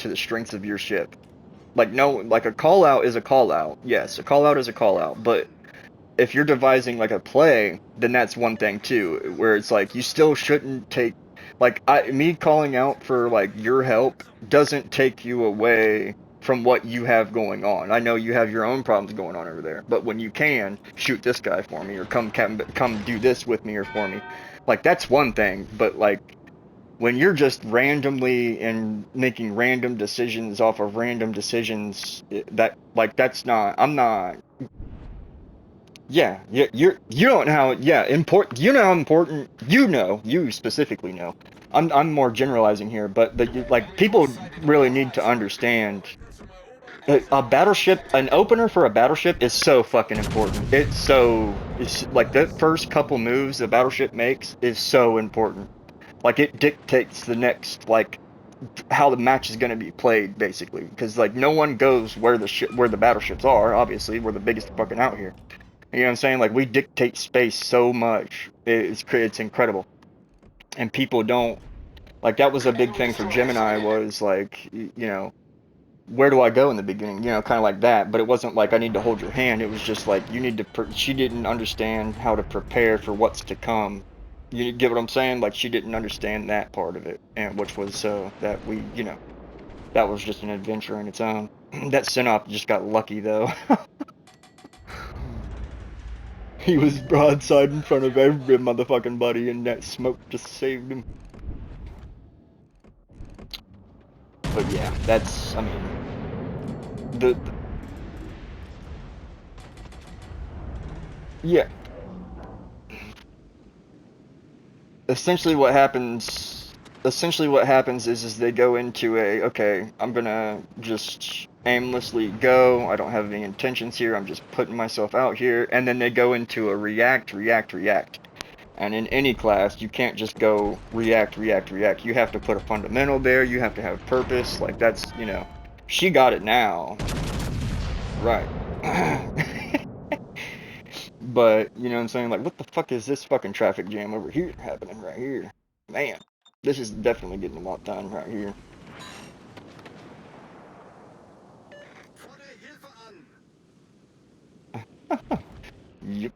to the strengths of your ship. Like, no, like a call out is a call out. Yes, a call out is a call out, but if you're devising like a play, then that's one thing too, where it's like you still shouldn't take like me calling out for like your help doesn't take you away from what you have going on. I know you have your own problems going on over there, but when you can shoot this guy for me or come do this with me or for me, like that's one thing, but like when you're just randomly and making random decisions off of random decisions, that like that's not I'm not yeah, you don't know how important you know how important you specifically know. I'm more generalizing here, but like people really need to understand a battleship, an opener for a battleship is so fucking important. It's like the first couple moves the battleship makes is so important. Like it dictates the next like how the match is going to be played basically because like no one goes where the battleships are. Obviously, we're the biggest fucking out here. You know what I'm saying? Like we dictate space so much. It's incredible. And people don't like that was a big thing for Gemini was like where do I go in the beginning? Kind of like that, but it wasn't like I need to hold your hand. It was just like you need to she didn't understand how to prepare for what's to come. You get what I'm saying? Like she didn't understand that part of it, and which was that that was just an adventure in its own. That Sinop just got lucky though. He was broadside in front of every motherfucking buddy, and that smoke just saved him. But yeah, I mean, the yeah, essentially what happens, is they go into okay, I'm gonna just aimlessly go. I don't have any intentions here. I'm just putting myself out here, and then they go into a react, react, react. And in any class, you can't just go react, react, react. You have to put a fundamental there. You have to have purpose. Like that's, she got it now. Right. But, you know what I'm saying? Like, what the fuck is this fucking traffic jam over here happening right here? Man, this is definitely getting a lot done right here. Yep.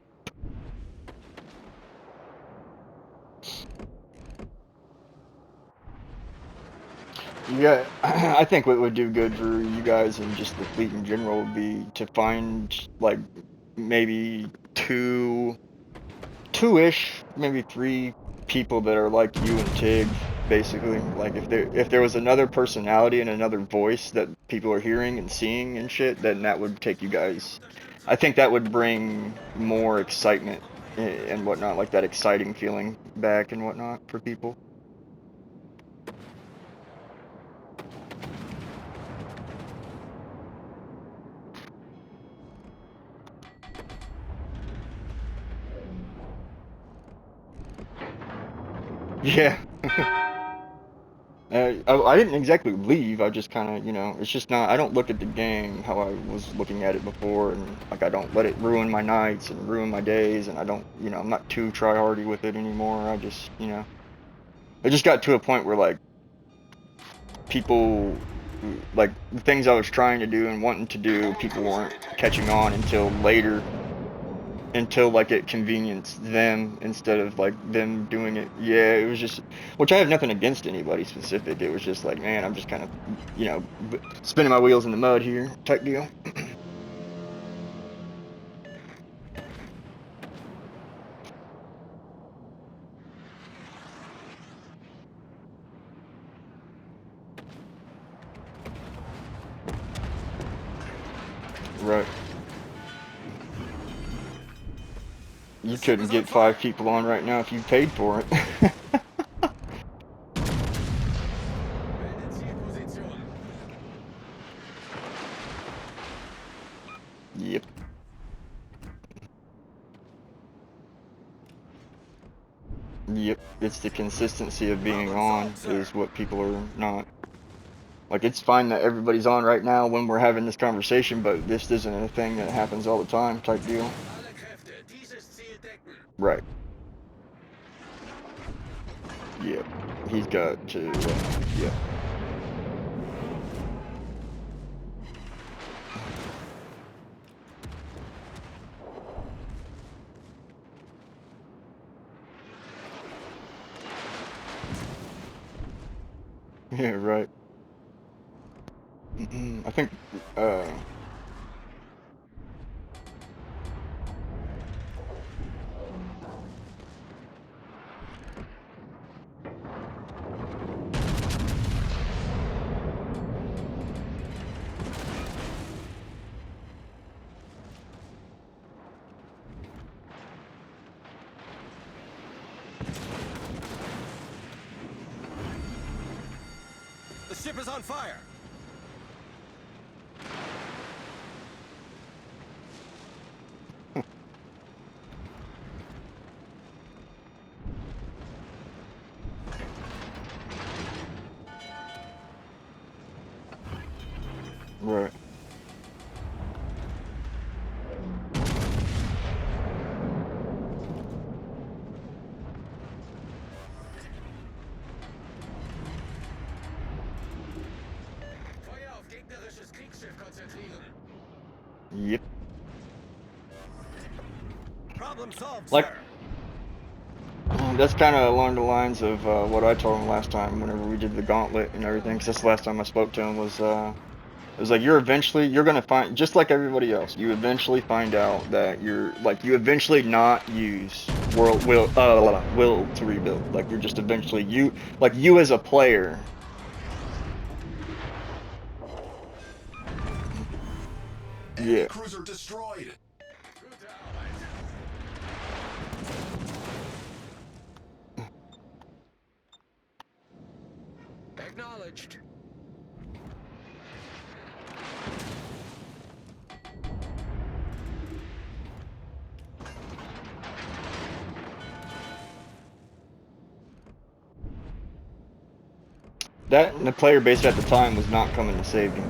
Yeah, I think what would do good for you guys and just the fleet in general would be to find, like, maybe two-ish, maybe three people that are like you and Tig, basically. Like if there was another personality and another voice that people are hearing and seeing and shit, then that would take you guys. I think that would bring more excitement and whatnot, like that exciting feeling back and whatnot for people. Yeah. I didn't exactly leave. I just kind of, it's just not. I don't look at the game how I was looking at it before, and like I don't let it ruin my nights and ruin my days, and I don't, I'm not too try-hardy with it anymore. I just, it just got to a point where like people, like the things I was trying to do and wanting to do, people weren't catching on until later, until like it convenienced them instead of like them doing it. Yeah, it was just, which I have nothing against anybody specific. It was just like, man, I'm just kind of, spinning my wheels in the mud here type deal. Right. You couldn't get 5 people on right now if you paid for it. Yep. Yep. It's the consistency of being on is what people are not. Like, it's fine that everybody's on right now when we're having this conversation, but this isn't a thing that happens all the time type deal. Right. Yep. He's got to, yeah. Yeah, right. I think, uh, The ship is on fire. right. Feuer auf gegnerisches Kriegsschiff konzentrieren. Yep. Problem solved, Like, sir. that's kind of along the lines of what I told him last time whenever we did the gauntlet and everything. 'Cause that's the last time I spoke to him was, it was like you're gonna find, just like everybody else, you eventually find out that you eventually not use will to rebuild. Like you're just eventually you as a player. Enemy Yeah. cruiser destroyed. Gute Arbeit. Acknowledged. That and the player base at the time was not coming to save you.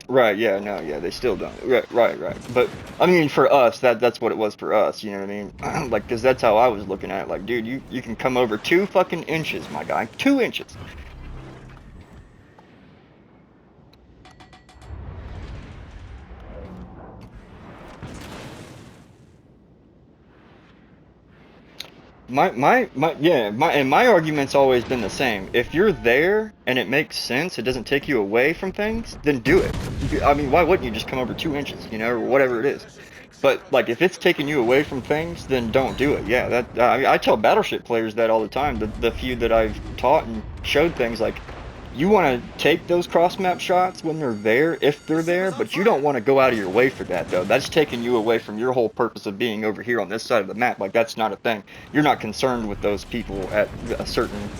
Right, yeah, no, yeah, they still don't. Right. But I mean, for us, that's what it was for us. You know what I mean? Like, because that's how I was looking at it. Like, dude, you can come over 2 fucking inches, my guy, 2 inches. My argument's always been the same. If you're there and it makes sense, it doesn't take you away from things, then do it. I mean, why wouldn't you just come over 2 inches, or Feuer auf whatever it is? gegnerisches Kriegsschiff But like, if it's konzentrieren. taking you away from things, then don't do it. Yeah, I tell Battleship players that all the time. The few that I've taught and showed things like, you want to take those cross map shots when they're there, if The they're ship there, is on but you don't fire. want to go out of your way for that though. That's taking you away from your whole purpose of being over here on this side of the map. Like, that's not a thing. You're not concerned with those people at a certain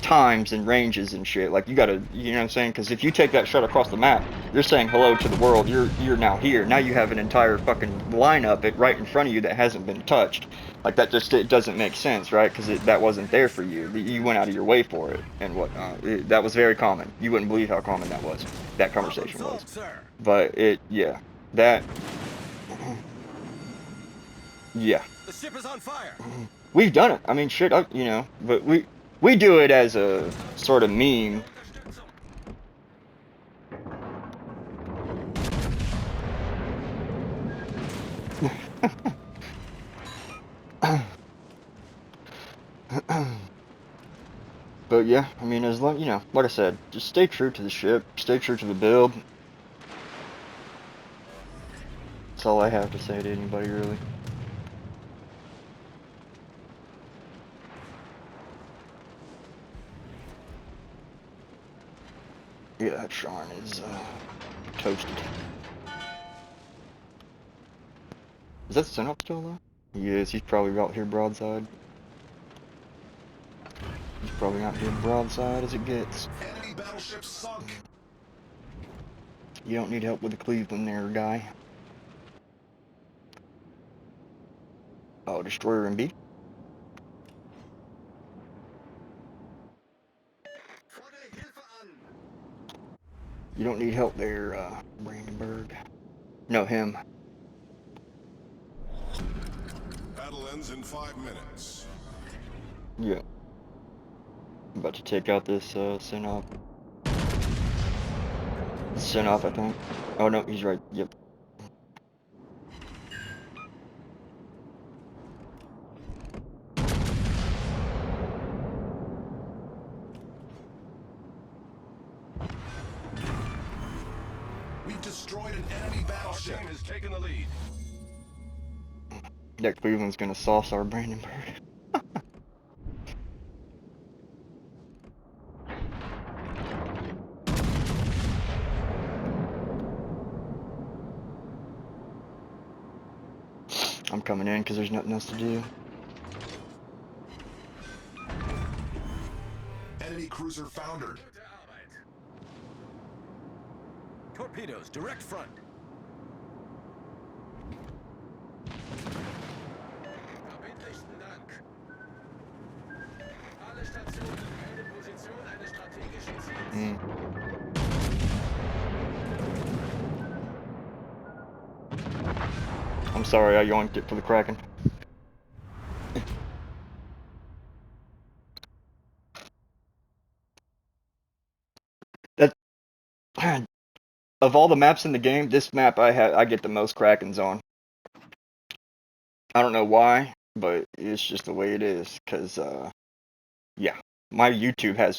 times and ranges and shit. Like, you gotta, you know what I'm saying? Because if you take that shot across the map, you're saying hello to the world. You're now here. Now you have an entire fucking lineup right in front of you that hasn't been touched. Like, that just, it doesn't make sense, right? Because that wasn't there for you. You went out of your way for it and whatnot. That was very common. You wouldn't believe how common that was. That Problem conversation was. solved, sir. But yeah, that, yeah. The ship is on fire. We've done it. I mean, shit, but we do it as a sort of meme. Unterstützung. But yeah, I mean, as long, like I said, just stay true to the ship, stay true to the build. That's all I have to say to anybody, really. Yeah, that Sharn is toasted. Is that Sinop still alive? He is. He's probably out here broadside. He's probably out here broadside as it gets. Enemy battleship sunk. You don't need help with the Cleveland there, guy. Oh, Destroyer and B? Fordere Hilfe an. You don't need help there, Brandenburg. No, him. Battle ends in 5 minutes. Yeah. I'm about to take out this, Sinop. Sinop, I think. Oh, no, he's right. Yep. destroyed an enemy Our battleship. team has taken the lead. Yeah, Cleveland's gonna sauce our Brandenburg. I'm coming in because there's nothing else to do. Enemy cruiser foundered. Gute Arbeit. Torpedoes, direct front. Verbindlichsten Dank. Alle Stationen, keine Position eines strategischen Ziels. Mm. I'm sorry, I yoinked it for the Kraken. That of all the maps in the game, this map I get the most Krakens on. I don't know why, but it's just the way it is. Cause yeah, my YouTube has